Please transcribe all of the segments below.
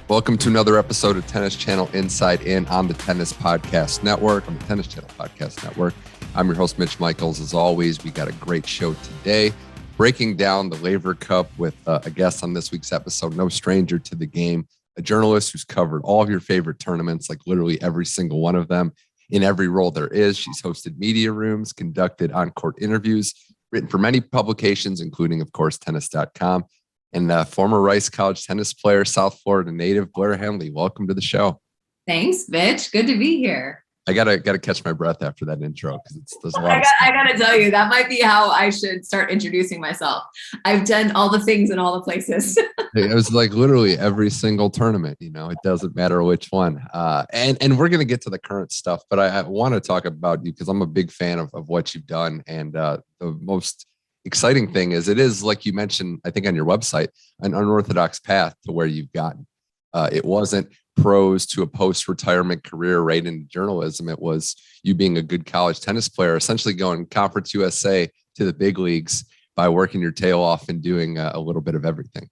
Welcome to another episode of Tennis Channel Inside In on the Tennis Podcast Network, on the Tennis Channel Podcast Network. I'm your host, Mitch Michals. As always, we got a great show today, breaking down the Laver Cup with a guest on this week's episode, no stranger to the game, a journalist who's covered all of your favorite tournaments, like literally every single one of them in every role there is. She's hosted media rooms, conducted on-court interviews, written for many publications, including, of course, tennis.com. And former Rice College tennis player, South Florida native, Blair Henley. Welcome to the show. Thanks, Mitch. Good to be here. I gotta catch my breath after that intro because there's a lot. I gotta tell you, that might be how I should start introducing myself. I've done all the things in all the places. It was like literally every single tournament. You know, it doesn't matter which one. And we're gonna get to the current stuff, but I want to talk about you because I'm a big fan of what you've done. And the most exciting thing is it is, like you mentioned, I think on your website, an unorthodox path to where you've gotten. It wasn't pros to a post-retirement career right into journalism. It was you being a good college tennis player, essentially going Conference USA to the big leagues by working your tail off and doing a little bit of everything.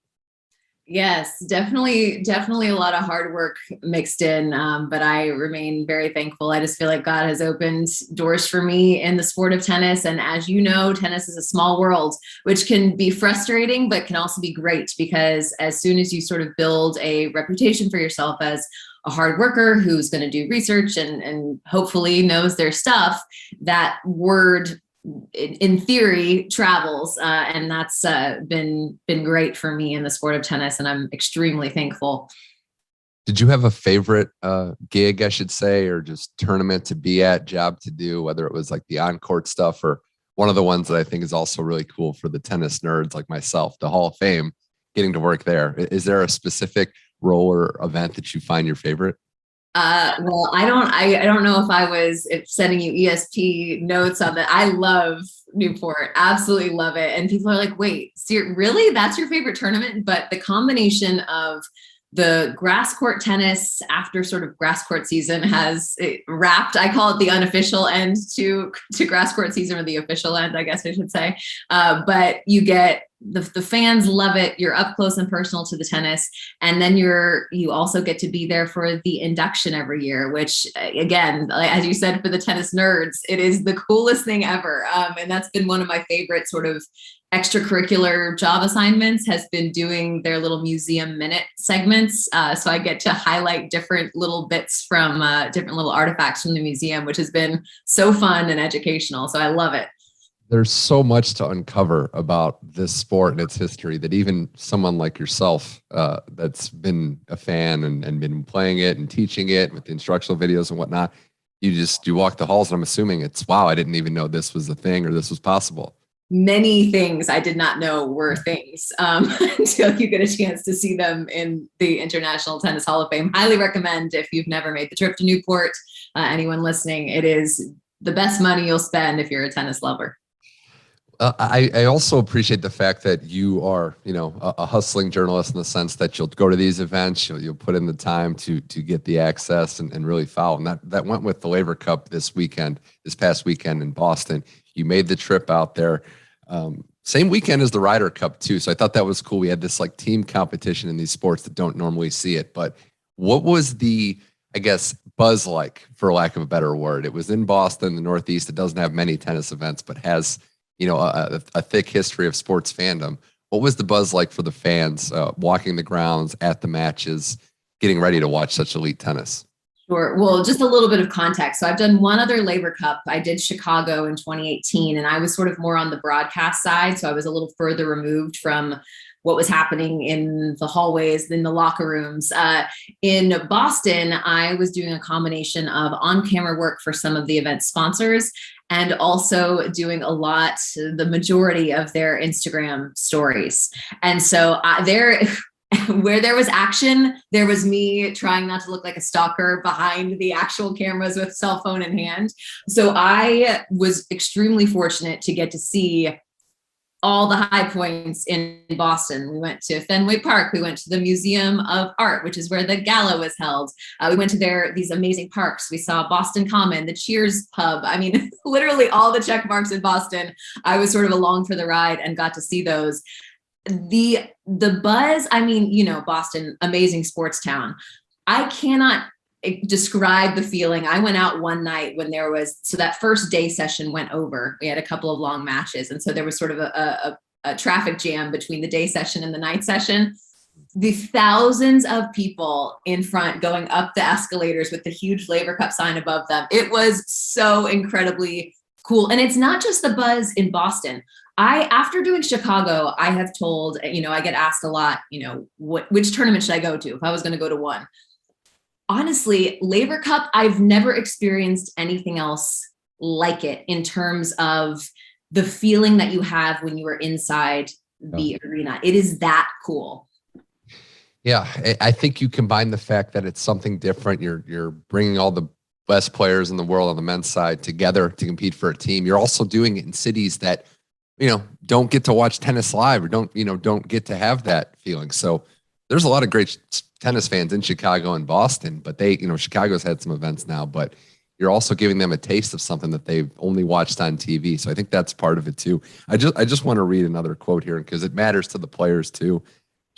Yes, definitely a lot of hard work mixed in, but I remain very thankful. I just feel like God has opened doors for me in the sport of tennis. And as you know, tennis is a small world, which can be frustrating, but can also be great because as soon as you sort of build a reputation for yourself as a hard worker who's going to do research and hopefully knows their stuff, that word in theory travels, and that's been great for me in the sport of tennis, and I'm extremely thankful. Did you have a favorite gig, I should say, or just tournament to be at, job to do, whether it was like the on-court stuff or one of the ones that I think is also really cool for the tennis nerds like myself, the Hall of Fame, getting to work there? Is there a specific role or event that you find your favorite? Well, I don't know if sending you ESP notes on that. I love Newport, absolutely love it. And people are like, wait, really? That's your favorite tournament? But the combination of the grass court tennis after sort of grass court season has wrapped, I call it the unofficial end to grass court season, or the official end, I guess I should say. But you get the fans love it. You're up close and personal to the tennis. And then you also get to be there for the induction every year, which again, as you said, for the tennis nerds, it is the coolest thing ever. And that's been one of my favorite sort of extracurricular job assignments, has been doing their little museum minute segments. So I get to highlight different little bits from different little artifacts from the museum, which has been so fun and educational. So I love it. There's so much to uncover about this sport and its history that even someone like yourself that's been a fan and been playing it and teaching it with the instructional videos and whatnot, you walk the halls and I'm assuming it's, wow, I didn't even know this was a thing or this was possible. Many things I did not know were things until you get a chance to see them in the International Tennis Hall of Fame. Highly recommend if you've never made the trip to Newport, anyone listening, it is the best money you'll spend if you're a tennis lover. I also appreciate the fact that you are, a hustling journalist in the sense that you'll go to these events, you'll put in the time to get the access and really follow. And that went with the Laver Cup this past weekend in Boston. You made the trip out there. Same weekend as the Ryder Cup too. So I thought that was cool. We had this like team competition in these sports that don't normally see it. But what was the, I guess, buzz like, for lack of a better word? It was in Boston, the Northeast. It doesn't have many tennis events, but has a thick history of sports fandom. What was the buzz like for the fans walking the grounds at the matches, getting ready to watch such elite tennis? Sure. Well, just a little bit of context. So I've done one other Laver Cup. I did Chicago in 2018, and I was sort of more on the broadcast side. So I was a little further removed from what was happening in the hallways, in the locker rooms. In Boston, I was doing a combination of on-camera work for some of the event sponsors and also doing the majority of their Instagram stories. And so where there was action, there was me trying not to look like a stalker behind the actual cameras with cell phone in hand. So I was extremely fortunate to get to see all the high points in Boston. We went to Fenway Park. We went to the Museum of Art, which is where the gala was held. We went to these amazing parks. We saw Boston Common, the Cheers pub. I mean, literally all the check marks in Boston. I was sort of along for the ride and got to see those. the buzz, I mean, you know, Boston, amazing sports town. I cannot describe the feeling. I went out one night when there was, so that first day session went over. We had a couple of long matches. And so there was sort of a traffic jam between the day session and the night session. The thousands of people in front going up the escalators with the huge Laver Cup sign above them. It was so incredibly cool. And it's not just the buzz in Boston. After doing Chicago, I have told, you know, I get asked a lot, you know, which tournament should I go to if I was going to go to one? Honestly, Laver Cup, I've never experienced anything else like it in terms of the feeling that you have when you are inside the arena. It is that cool. Yeah, I think you combine the fact that it's something different. You're bringing all the best players in the world on the men's side together to compete for a team. You're also doing it in cities that, you know, don't get to watch tennis live or don't get to have that feeling. So there's a lot of great tennis fans in Chicago and Boston, but Chicago's had some events now, but you're also giving them a taste of something that they've only watched on TV. So I think that's part of it too. I just want to read another quote here because it matters to the players too.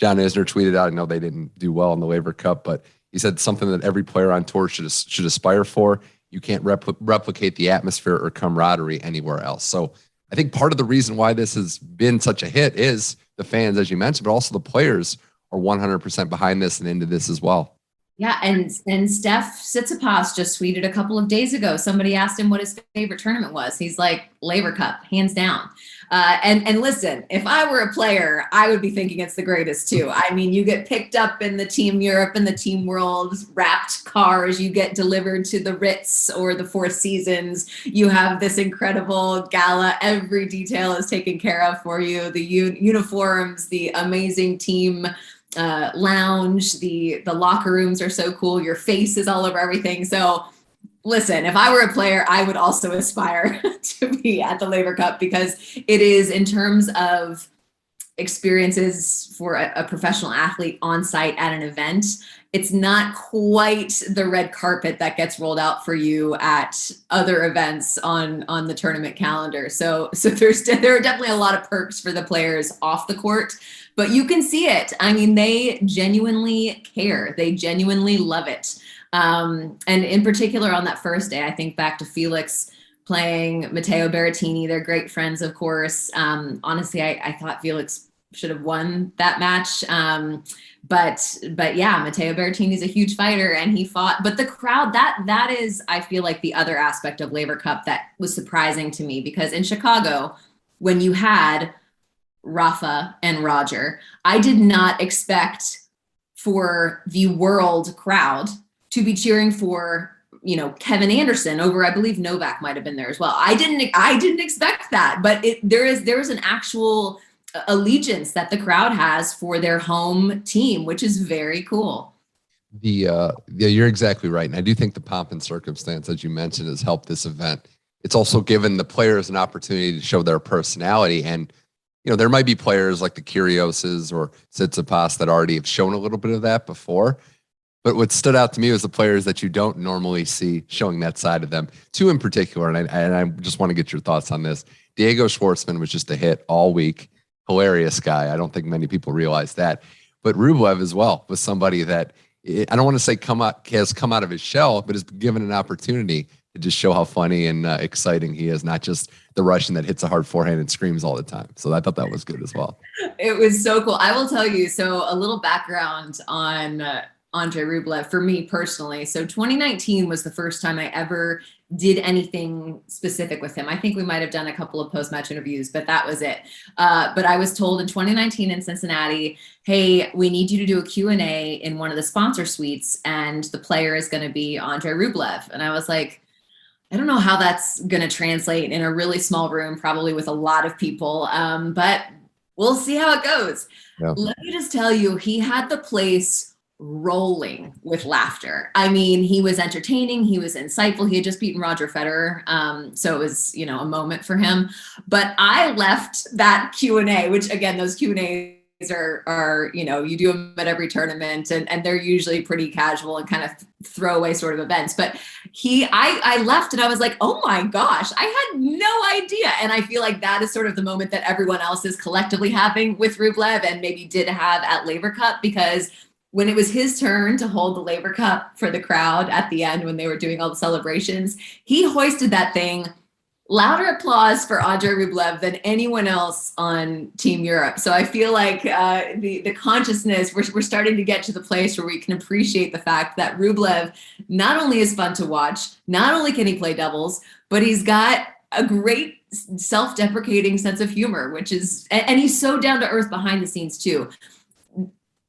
John Isner tweeted out, I know they didn't do well in the Laver Cup, but he said something that every player on tour should aspire for. You can't replicate the atmosphere or camaraderie anywhere else. So I think part of the reason why this has been such a hit is the fans, as you mentioned, but also the players are 100% behind this and into this as well. Yeah, and Steph Tsitsipas just tweeted a couple of days ago. Somebody asked him what his favorite tournament was. He's like, Laver Cup, hands down. And listen, if I were a player, I would be thinking it's the greatest too. I mean, you get picked up in the Team Europe and the Team World wrapped cars. You get delivered to the Ritz or the Four Seasons. You have this incredible gala. Every detail is taken care of for you. The uniforms, the amazing team lounge, the locker rooms are so cool. Your face is all over everything. So listen, if I were a player, I would also aspire to be at the Laver Cup because it is, in terms of experiences for a professional athlete on site at an event, it's not quite the red carpet that gets rolled out for you at other events on the tournament calendar. So there are definitely a lot of perks for the players off the court, but you can see it. I mean, they genuinely care. They genuinely love it. And in particular on that first day, I think back to Felix playing Matteo Berrettini. They're great friends, of course. Honestly, I thought Felix should have won that match. But yeah, Matteo Berrettini is a huge fighter and he fought, but the crowd, that is, I feel like, the other aspect of Laver Cup that was surprising to me, because in Chicago, when you had Rafa and Roger, I did not expect for the world crowd to be cheering for, you know, Kevin Anderson over, I believe Novak might have been there as well. I didn't expect that, but there is an actual allegiance that the crowd has for their home team, which is very cool. Yeah, you're exactly right. And I do think the pomp and circumstance, as you mentioned, has helped this event. It's also given the players an opportunity to show their personality. And, you know, there might be players like the Kyrgioses or Tsitsipas that already have shown a little bit of that before. But what stood out to me was the players that you don't normally see showing that side of them. Two in particular, and I just want to get your thoughts on this. Diego Schwartzman was just a hit all week. Hilarious guy. I don't think many people realize that. But Rublev as well was somebody that, I don't want to say has come out of his shell, but has been given an opportunity to just show how funny and exciting he is, not just the Russian that hits a hard forehand and screams all the time. So I thought that was good as well. It was so cool. I will tell you, so a little background on Andre Rublev for me personally. So 2019 was the first time I ever did anything specific with him. I think we might have done a couple of post-match interviews, but that was it. But I was told in 2019 in Cincinnati, hey, we need you to do a Q&A in one of the sponsor suites, and the player is going to be Andre Rublev. And I was like, I don't know how that's going to translate in a really small room, probably with a lot of people, but we'll see how it goes. Yeah. Let me just tell you, he had the place rolling with laughter. I mean, he was entertaining. He was insightful. He had just beaten Roger Federer. So it was, you know, a moment for him. But I left that Q&A, which again, those Q&As are, you do them at every tournament, and they're usually pretty casual and kind of throwaway sort of events. But I left and I was like, oh my gosh, I had no idea. And I feel like that is sort of the moment that everyone else is collectively having with Rublev, and maybe did have at Laver Cup, because when it was his turn to hold the Laver Cup for the crowd at the end, when they were doing all the celebrations, he hoisted that thing. Louder applause for Andre Rublev than anyone else on Team Europe. So I feel like the consciousness, we're starting to get to the place where we can appreciate the fact that Rublev not only is fun to watch, not only can he play doubles, but he's got a great self-deprecating sense of humor, and he's so down to earth behind the scenes too.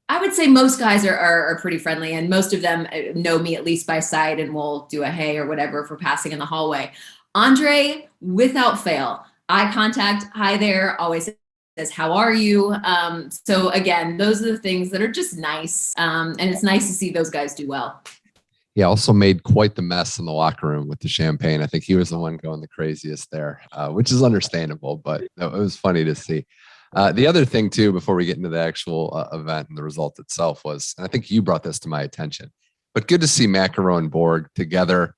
I would say most guys are pretty friendly, and most of them know me at least by sight and will do a hey or whatever if we're passing in the hallway. Andre, without fail, eye contact, hi there, always says, how are you? So again, those are the things that are just nice. And it's nice to see those guys do well. He also made quite the mess in the locker room with the champagne. I think he was the one going the craziest there, which is understandable, but it was funny to see. The other thing too, before we get into the actual event and the result itself, was, and I think you brought this to my attention, but good to see McEnroe and Borg together,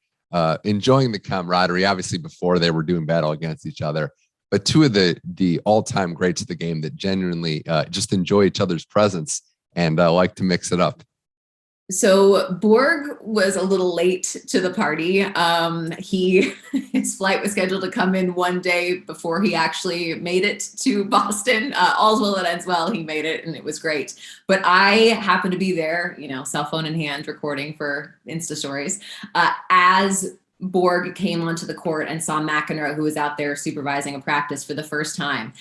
enjoying the camaraderie. Obviously before, they were doing battle against each other, but two of the all-time greats of the game that genuinely just enjoy each other's presence and like to mix it up. So Borg was a little late to the party. His flight was scheduled to come in one day before he actually made it to Boston. All's well that ends well. He made it, and it was great. But I happened to be there, cell phone in hand, recording for Insta stories, as Borg came onto the court and saw McEnroe, who was out there supervising a practice for the first time.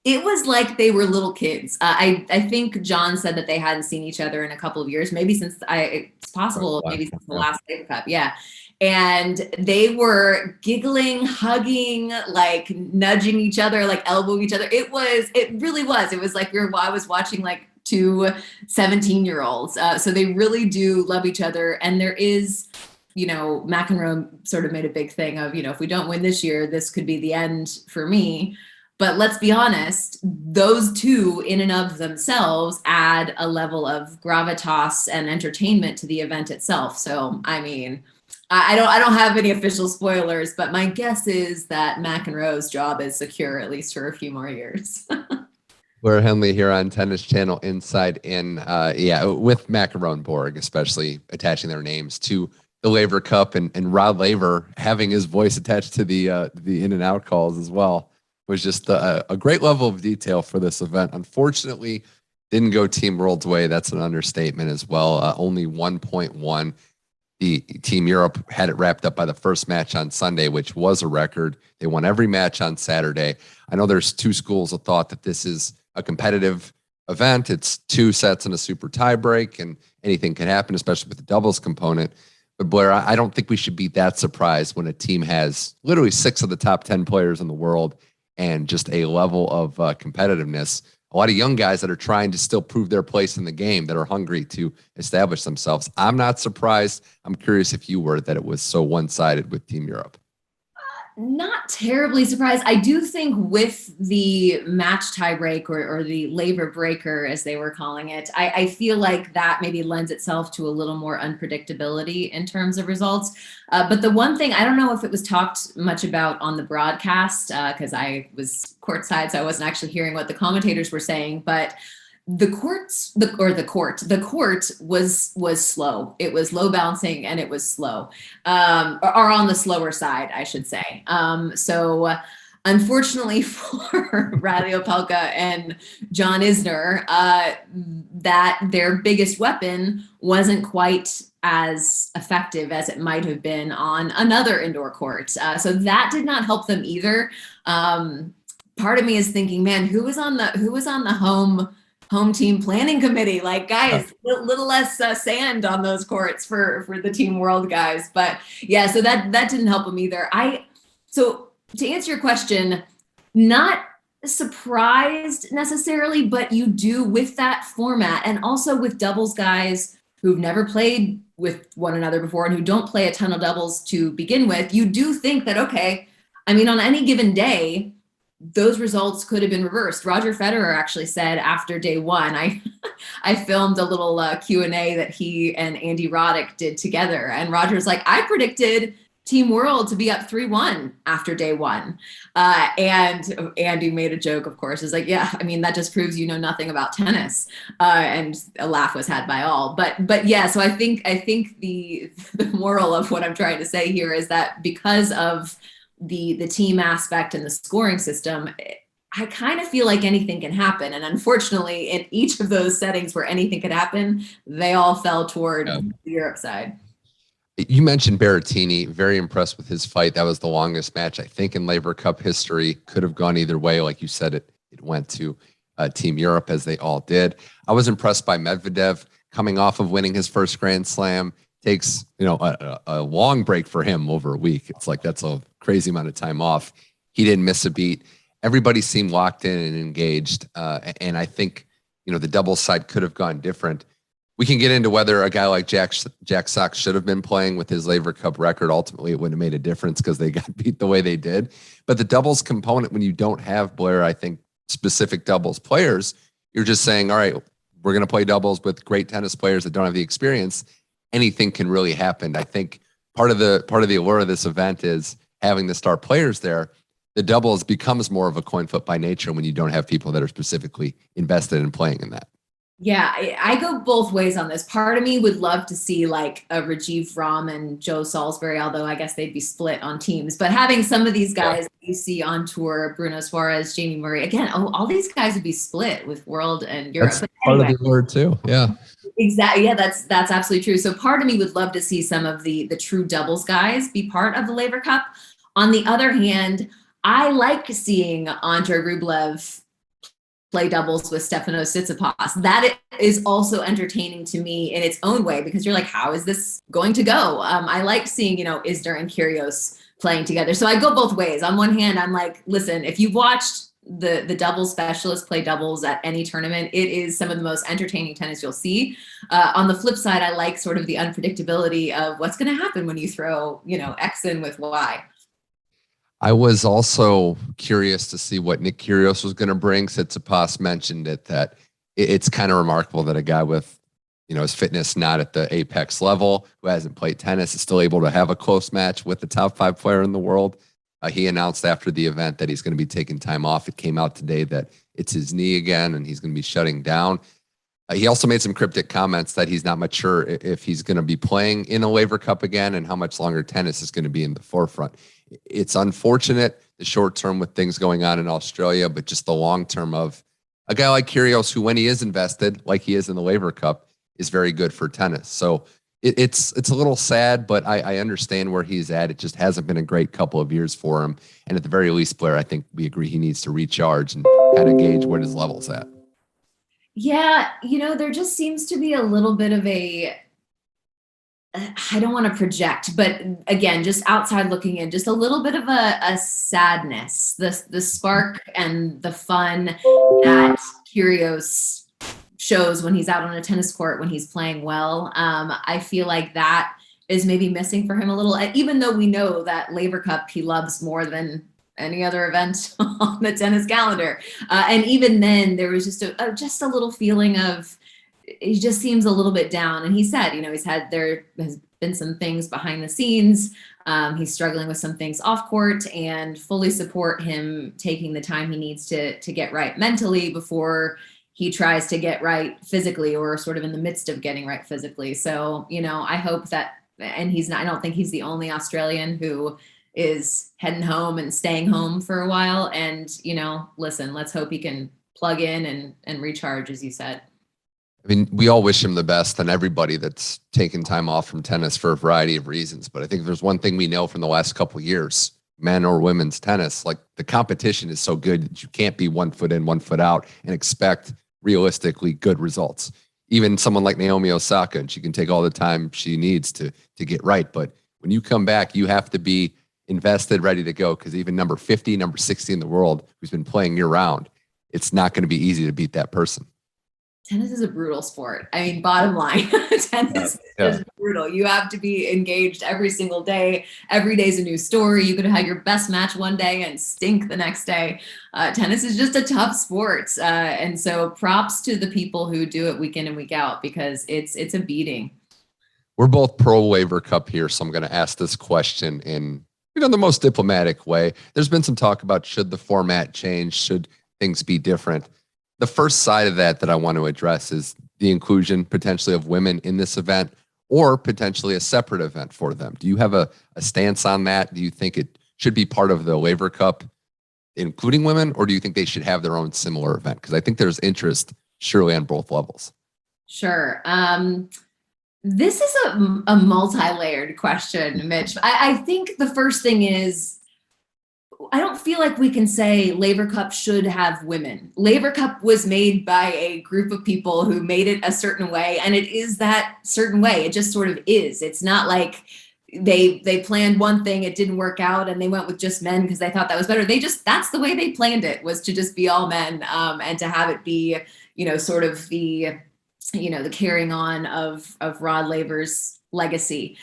It was like they were little kids. I think John said that they hadn't seen each other in a couple of years, maybe since it's possible, maybe since the last Laver Cup. Yeah. And they were giggling, hugging, like nudging each other, like elbowing each other. It really was. It was like I was watching like two 17-year-olds. So they really do love each other. And there is, McEnroe sort of made a big thing of, if we don't win this year, this could be the end for me. But let's be honest, those two in and of themselves add a level of gravitas and entertainment to the event itself. So, I mean, I don't have any official spoilers, but my guess is that McEnroe's job is secure, at least for a few more years. Blair Henley here on Tennis Channel Inside In. With McEnroe and Borg, especially attaching their names to the Laver Cup, and Rod Laver having his voice attached to the in and out calls as well, was just a great level of detail for this event. Unfortunately, didn't go Team World's way. That's an understatement as well. Only 1.1. The Team Europe had it wrapped up by the first match on Sunday, which was a record. They won every match on Saturday. I know there's two schools of thought that this is a competitive event. It's 2 sets and a super tie break, and anything can happen, especially with the doubles component. But Blair, I don't think we should be that surprised when a team has literally 6 of the top 10 players in the world and just a level of competitiveness. A lot of young guys that are trying to still prove their place in the game, that are hungry to establish themselves. I'm not surprised. I'm curious if you were, that it was so one-sided with Team Europe. Not terribly surprised. I do think with the match tiebreak or the Laver breaker, as they were calling it, I feel like that maybe lends itself to a little more unpredictability in terms of results. But the one thing, I don't know if it was talked much about on the broadcast, because I was courtside, so I wasn't actually hearing what the commentators were saying, but the court was slow. It was low bouncing and it was slow, or on the slower side, I should say. So unfortunately for Radio Pelka and John Isner, that their biggest weapon wasn't quite as effective as it might have been on another indoor court. So that did not help them either. Part of me is thinking, man, who was on the home team planning committee? Like, guys, a little less sand on those courts for the Team World guys. But yeah, so that didn't help them either. So to answer your question, not surprised necessarily, but you do with that format, and also with doubles guys who've never played with one another before and who don't play a ton of doubles to begin with, you do think that, okay, I mean, on any given day, those results could have been reversed. Roger Federer actually said after day one, I filmed a little Q&A that he and Andy Roddick did together. And Roger's like, I predicted Team World to be up 3-1 after day one. And Andy made a joke, of course, is like, yeah, I mean, that just proves you know nothing about tennis. And a laugh was had by all. But yeah, so I think the moral of what I'm trying to say here is that because of the team aspect and the scoring system, I kind of feel like anything can happen. And unfortunately, in each of those settings where anything could happen, they all fell toward the Europe side. You mentioned Berrettini, very impressed with his fight. That was the longest match, I think, in Laver Cup history. Could have gone either way. Like you said, it went to Team Europe, as they all did. I was impressed by Medvedev coming off of winning his first Grand Slam. Takes, a long break for him over a week. It's like that's a crazy amount of time off. He didn't miss a beat. Everybody seemed locked in and engaged. And I think, the doubles side could have gone different. We can get into whether a guy like Jack Sock should have been playing with his Laver Cup record. Ultimately, it wouldn't have made a difference because they got beat the way they did. But the doubles component, when you don't have, Blair, I think, specific doubles players, you're just saying, all right, we're going to play doubles with great tennis players that don't have the experience. Anything can really happen. I think part of the allure of this event is having the star players there. The doubles becomes more of a coin flip by nature when you don't have people that are specifically invested in playing in that. Yeah, I go both ways on this. Part of me would love to see like a Rajiv Ram and Joe Salisbury, although I guess they'd be split on teams. But having some of these guys that you see on tour, Bruno Suarez, Jamie Murray, again, all these guys would be split with World and Europe. That's part of the allure too. Yeah. Exactly. Yeah, that's absolutely true. So part of me would love to see some of the true doubles guys be part of the Laver Cup. On the other hand, I like seeing Andre Rublev play doubles with Stefanos Tsitsipas. That is also entertaining to me in its own way, because you're like, how is this going to go? I like seeing, Isner and Kyrgios playing together. So I go both ways. On one hand, I'm like, listen, if you've watched the doubles specialists play doubles at any tournament, it is some of the most entertaining tennis you'll see. On the flip side, I like sort of the unpredictability of what's going to happen when you throw, X in with Y. I was also curious to see what Nick Kyrgios was going to bring. Tsitsipas mentioned it, that it's kind of remarkable that a guy with, his fitness not at the apex level, who hasn't played tennis, is still able to have a close match with the top 5 player in the world. He announced after the event that he's going to be taking time off. It came out today that it's his knee again, and he's going to be shutting down. He also made some cryptic comments that he's not mature if he's going to be playing in a Laver Cup again, and how much longer tennis is going to be in the forefront. It's unfortunate, the short term with things going on in Australia, but just the long term of a guy like Kyrgios, who, when he is invested, like he is in the Laver Cup, is very good for tennis. So it's a little sad, but I understand where he's at. It just hasn't been a great couple of years for him. And at the very least, Blair, I think we agree he needs to recharge and kind of gauge what his level's at. Yeah, there just seems to be a little bit of I don't want to project, but again, just outside looking in, just a little bit of a sadness, the spark and the fun that Kyrgios shows when he's out on a tennis court, when he's playing well. I feel like that is maybe missing for him a little, even though we know that Laver Cup he loves more than any other event on the tennis calendar. And even then, there was just a little feeling of, he just seems a little bit down. And he said, there has been some things behind the scenes. He's struggling with some things off court, and fully support him taking the time he needs to get right mentally before he tries to get right physically, or sort of in the midst of getting right physically. So, I hope that, and I don't think he's the only Australian who is heading home and staying home for a while. And, listen, let's hope he can plug in and recharge, as you said. I mean, we all wish him the best, and everybody that's taken time off from tennis for a variety of reasons. But I think there's one thing we know from the last couple of years, men or women's tennis, like the competition is so good that you can't be 1 foot in, 1 foot out and expect realistically good results. Even someone like Naomi Osaka, and she can take all the time she needs to get right. But when you come back, you have to be invested, ready to go, because even number 50, number 60 in the world, who's been playing year round, it's not going to be easy to beat that person. tennis is a brutal sport. I mean, bottom line, tennis is just brutal. You have to be engaged every single day. Every day is a new story. You could have your best match one day and stink the next day. Tennis is just a tough sport. And so props to the people who do it week in and week out, because it's a beating. We're both pro Laver Cup here, so I'm going to ask this question in the most diplomatic way. There's been some talk about, should the format change? Should things be different? The first side of that I want to address is the inclusion potentially of women in this event, or potentially a separate event for them. Do you have a stance on that? Do you think it should be part of the Laver Cup, including women, or do you think they should have their own similar event? Because I think there's interest surely on both levels. Sure. This is a multi-layered question, Mitch. I think the first thing is, I don't feel like we can say Laver Cup should have women. Laver Cup was made by a group of people who made it a certain way, and it is that certain way. It just sort of is. It's not like they planned one thing, it didn't work out, and they went with just men because they thought that was better. That's the way they planned it, was to just be all men, and to have it be, sort of the carrying on of Rod Laver's legacy.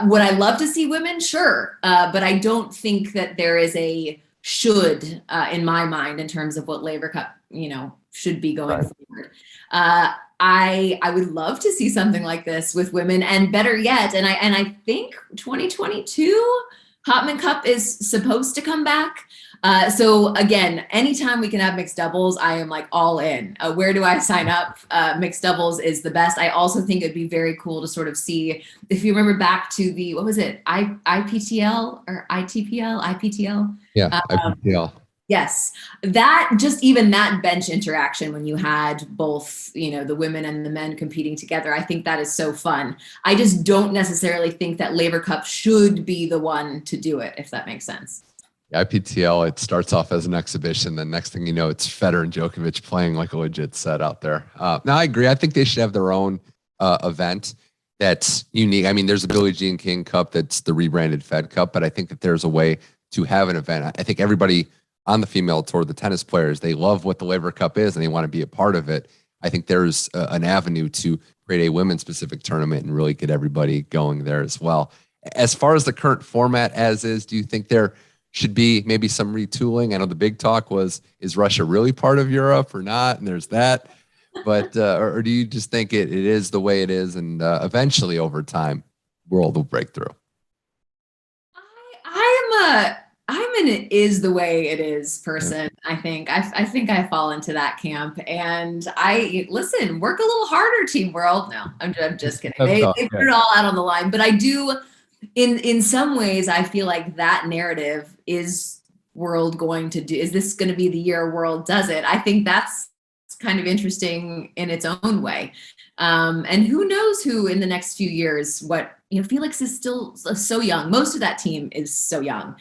Would I love to see women? Sure. But I don't think that there is a should in my mind in terms of what Laver Cup, should be going forward. I would love to see something like this with women, and better yet, and I think 2022 Hopman Cup is supposed to come back. So again, anytime we can have mixed doubles, I am like all in. Where do I sign up? Mixed doubles is the best. I also think it'd be very cool to sort of see, if you remember back to the, what was it? IPTL or ITPL, IPTL? Yeah, IPTL. Yes, even that bench interaction when you had both, the women and the men competing together, I think that is so fun. I just don't necessarily think that Laver Cup should be the one to do it, if that makes sense. IPTL, it starts off as an exhibition. Then next thing you know, it's Federer and Djokovic playing like a legit set out there. Now, I agree. I think they should have their own event that's unique. I mean, there's a Billie Jean King Cup that's the rebranded Fed Cup, but I think that there's a way to have an event. I think everybody on the female tour, the tennis players, they love what the Laver Cup is and they want to be a part of it. I think there's an avenue to create a women's-specific tournament and really get everybody going there as well. As far as the current format as is, do you think there should be maybe some retooling? I know the big talk was, is Russia really part of Europe or not? And there's that. But or do you just think it is the way it is, and eventually over time, world will break through? I'm an it is the way it is person. I think I fall into that camp, and listen, work a little harder, Team World. No, I'm just kidding. They put it all out on the line, but I do. In some ways, I feel like that narrative is World going to do. Is this going to be the year World does it? I think that's kind of interesting in its own way. And who knows who in the next few years, Felix is still so young. Most of that team is so young.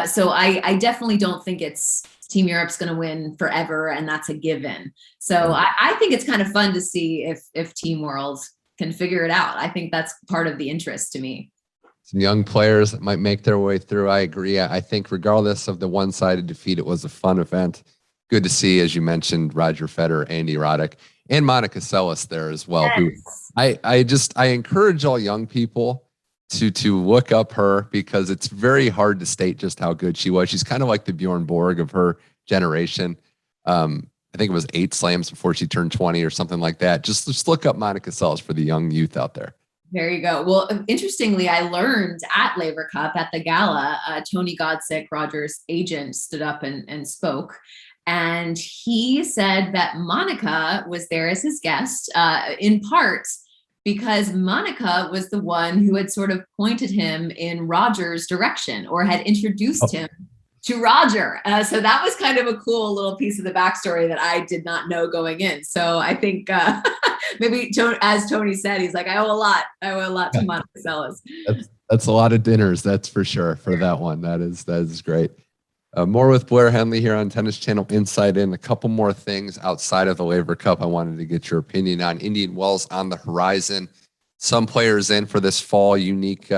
So I definitely don't think it's Team Europe's going to win forever, and that's a given. So I think it's kind of fun to see if Team World can figure it out. I think that's part of the interest to me. Some young players that might make their way through. I agree. I think regardless of the one-sided defeat, it was a fun event. Good to see, as you mentioned, Roger Federer, Andy Roddick, and Monica Seles there as well. Yes. Who I encourage all young people to look up her, because it's very hard to state just how good she was. She's kind of like the Bjorn Borg of her generation. I think it was 8 slams before she turned 20 or something like that. Just look up Monica Seles for the young youth out there. There you go. Well, interestingly, I learned at Laver Cup at the gala, Tony Godsick, Roger's agent, stood up and spoke. And he said that Monica was there as his guest, in part because Monica was the one who had sort of pointed him in Roger's direction, or had introduced him to Roger. So that was kind of a cool little piece of the backstory that I did not know going in. So I think maybe, as Tony said, he's like, I owe a lot to Monica Seles. That's a lot of dinners, that's for sure, for that one. That is great. More with Blair Henley here on Tennis Channel Inside In. A couple more things outside of the Laver Cup I wanted to get your opinion on. Indian Wells on the horizon. Some players in for this fall, unique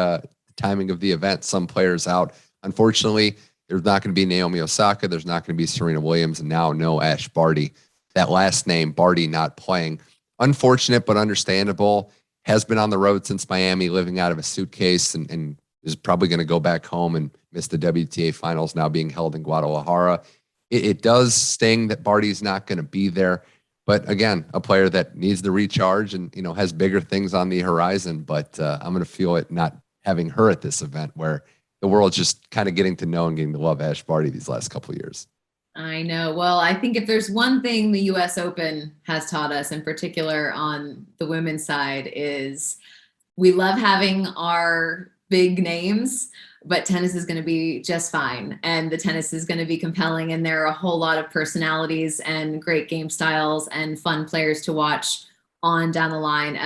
timing of the event. Some players out. Unfortunately, there's not going to be Naomi Osaka. There's not going to be Serena Williams, and now no Ash Barty. That last name, Barty, not playing. unfortunate but understandable. Has been on the road since Miami, living out of a suitcase, and is probably going to go back home and miss the WTA finals now being held in Guadalajara. It does sting that Barty's not going to be there. But again, a player that needs the recharge and, has bigger things on the horizon. But I'm going to feel it not having her at this event where the world's just kind of getting to know and getting to love Ash Barty these last couple of years. I know. Well, I think if there's one thing the US Open has taught us, in particular on the women's side, is we love having our big names, but tennis is going to be just fine. And the tennis is going to be compelling. And there are a whole lot of personalities and great game styles and fun players to watch on down the line.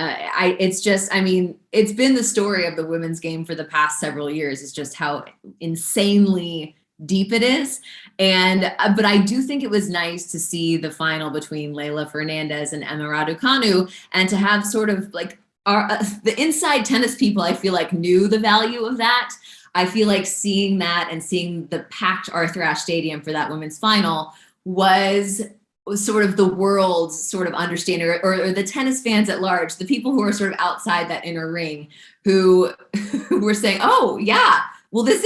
It's been the story of the women's game for the past several years. It's just how insanely deep it is. But I do think it was nice to see the final between Leylah Fernandez and Emma Raducanu, and to have sort of like the inside tennis people, I feel like, knew the value of that. I feel like seeing that and seeing the packed Arthur Ashe Stadium for that women's final was sort of the world's sort of understanding, or the tennis fans at large, the people who are sort of outside that inner ring, who were saying, oh yeah, well, this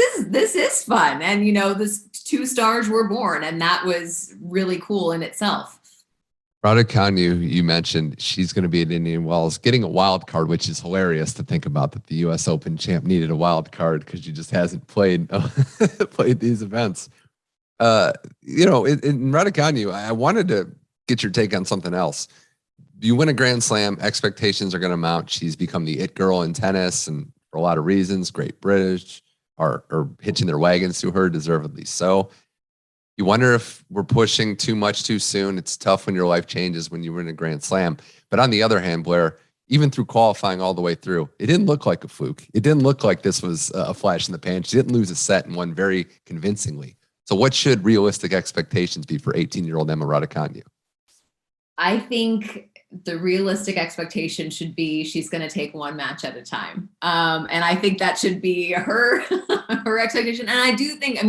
is fun. And, this two stars were born, and that was really cool in itself. Raducanu, you mentioned, she's going to be at Indian Wells, getting a wild card, which is hilarious to think about, that the U.S. Open champ needed a wild card because she just hasn't played these events. In Raducanu, I wanted to get your take on something else. You win a Grand Slam, expectations are going to mount. She's become the it girl in tennis, and for a lot of reasons, Great British are hitching their wagons to her, deservedly so. You wonder if we're pushing too much too soon. It's tough when your life changes when you win a Grand Slam. But on the other hand, Blair, even through qualifying all the way through, it didn't look like a fluke. It didn't look like this was a flash in the pan. She didn't lose a set and won very convincingly. So what should realistic expectations be for 18-year-old Emma Raducanu? I think the realistic expectation should be she's going to take one match at a time. And I think that should be her expectation. And I do think,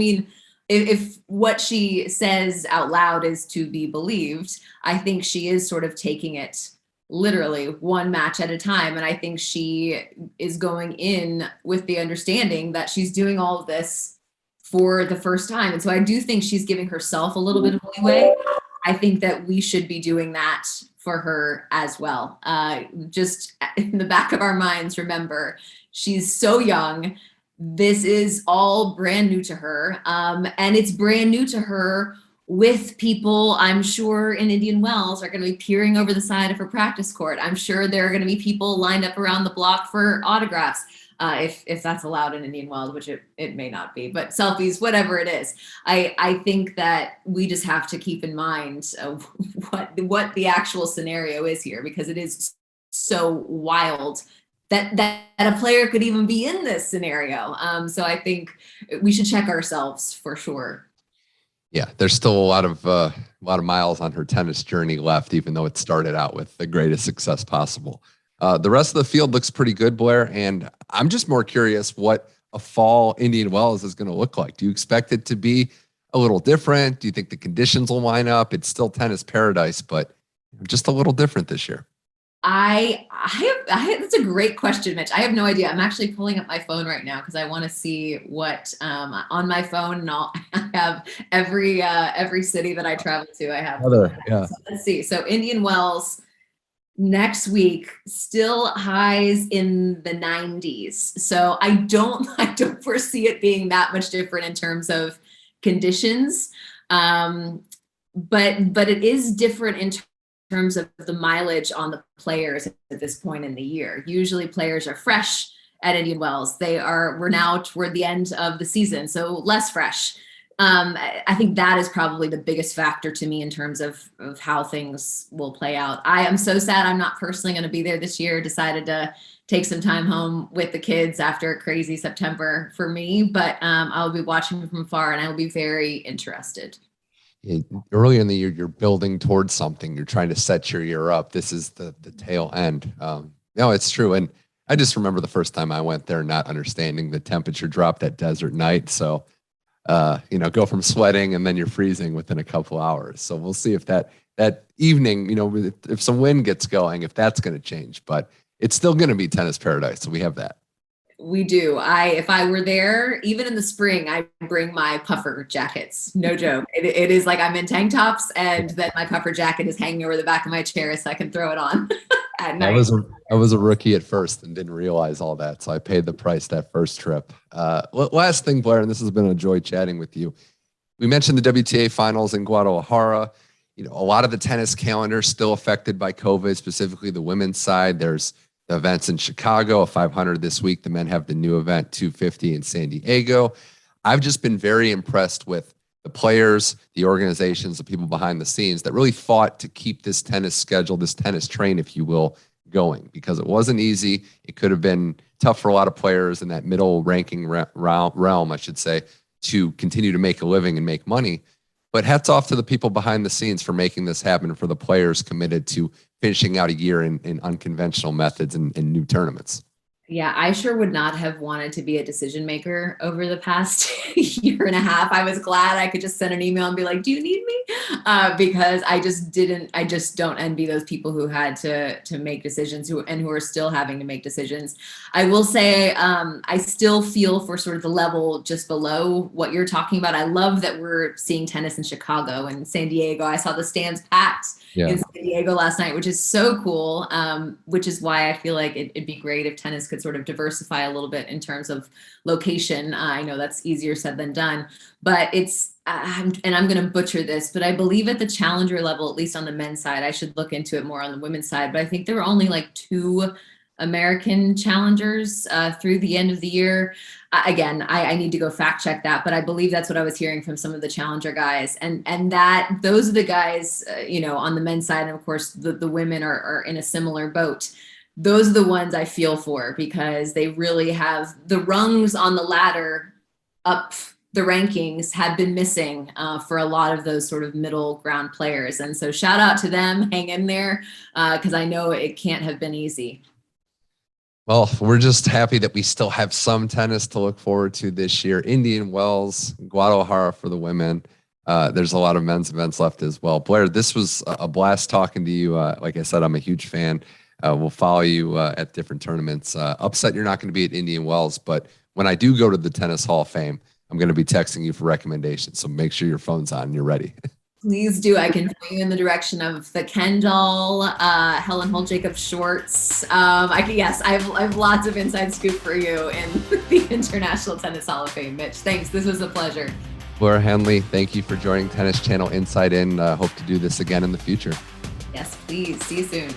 if what she says out loud is to be believed, I think she is sort of taking it literally one match at a time. And I think she is going in with the understanding that she's doing all of this for the first time. And so I do think she's giving herself a little bit of leeway. I think that we should be doing that for her as well. Just in the back of our minds, remember, she's so young. This is all brand new to her. And it's brand new to her with people, I'm sure, in Indian Wells are going to be peering over the side of her practice court. I'm sure there are going to be people lined up around the block for autographs, if that's allowed in Indian Wells, which it may not be, but selfies, whatever it is. I think that we just have to keep in mind what the actual scenario is here, because it is so wild that a player could even be in this scenario. So I think we should check ourselves for sure. Yeah, there's still a lot of miles on her tennis journey left, even though it started out with the greatest success possible. The rest of the field looks pretty good, Blair, and I'm just more curious what a fall Indian Wells is going to look like. Do you expect it to be a little different? Do you think the conditions will line up? It's still tennis paradise, but just a little different this year. That's a great question, Mitch. I have no idea. I'm actually pulling up my phone right now because I want to see what on my phone. And I have every city that I travel to. I have. Yeah. So let's see. So Indian Wells next week, still highs in the 90s. So I don't foresee it being that much different in terms of conditions. But it is different in terms of the mileage on the players at this point in the year. Usually players are fresh at Indian Wells. We're now toward the end of the season, so less fresh. I think that is probably the biggest factor to me in terms of how things will play out. I am so sad I'm not personally going to be there this year. Decided to take some time home with the kids after a crazy September for me, but I'll be watching from afar and I will be very interested. Earlier in the year, you're building towards something. You're trying to set your year up. This is the tail end. No, it's true. And I just remember the first time I went there, not understanding the temperature drop that desert night. So, go from sweating and then you're freezing within a couple hours. So we'll see if that evening, if some wind gets going, if that's going to change, but it's still going to be tennis paradise. So we have that. We do. If I were there, even in the spring, I bring my puffer jackets. No joke. It is like I'm in tank tops, and then my puffer jacket is hanging over the back of my chair so I can throw it on at night. I was a rookie at first and didn't realize all that, so I paid the price that first trip. Last thing, Blair, and this has been a joy chatting with you. We mentioned the WTA Finals in Guadalajara. A lot of the tennis calendar still affected by COVID, specifically the women's side. There's the events in Chicago, a 500 this week. The men have the new event, 250 in San Diego. I've just been very impressed with the players, the organizations, the people behind the scenes that really fought to keep this tennis schedule, this tennis train, if you will, going, because it wasn't easy. It could have been tough for a lot of players in that middle ranking realm, I should say, to continue to make a living and make money. But hats off to the people behind the scenes for making this happen, for the players committed to finishing out a year in unconventional methods and new tournaments. Yeah, I sure would not have wanted to be a decision maker over the past year and a half. I was glad I could just send an email and be like, do you need me? Because I just don't envy those people who had to make decisions who are still having to make decisions. I will say I still feel for sort of the level just below what you're talking about. I love that we're seeing tennis in Chicago and San Diego. I saw the stands packed in San Diego last night, which is so cool, which is why I feel like it'd be great if tennis could sort of diversify a little bit in terms of location. I know that's easier said than done, but it's, and I'm going to butcher this, but I believe at the challenger level, at least on the men's side, I should look into it more on the women's side, but I think there were only like 2 American challengers through the end of the year. Again, I need to go fact check that, but I believe that's what I was hearing from some of the challenger guys, and that those are the guys, on the men's side, and of course the women are in a similar boat. Those are the ones I feel for, because they really have the rungs on the ladder up the rankings have been missing for a lot of those sort of middle ground players. And so shout out to them, hang in there, because I know it can't have been easy. Well, we're just happy that we still have some tennis to look forward to this year. Indian Wells, Guadalajara for the women. There's a lot of men's events left as well. Blair, this was a blast talking to you. Like I said, I'm a huge fan. We'll follow you at different tournaments. Upset you're not going to be at Indian Wells, but when I do go to the Tennis Hall of Fame, I'm going to be texting you for recommendations. So make sure your phone's on and you're ready. Please do. I can point you in the direction of the Kendall, Helen Holt, Jacob Schwartz. I have lots of inside scoop for you in the International Tennis Hall of Fame. Mitch, thanks. This was a pleasure. Blair Henley, thank you for joining Tennis Channel Inside In. Hope to do this again in the future. Yes, please. See you soon.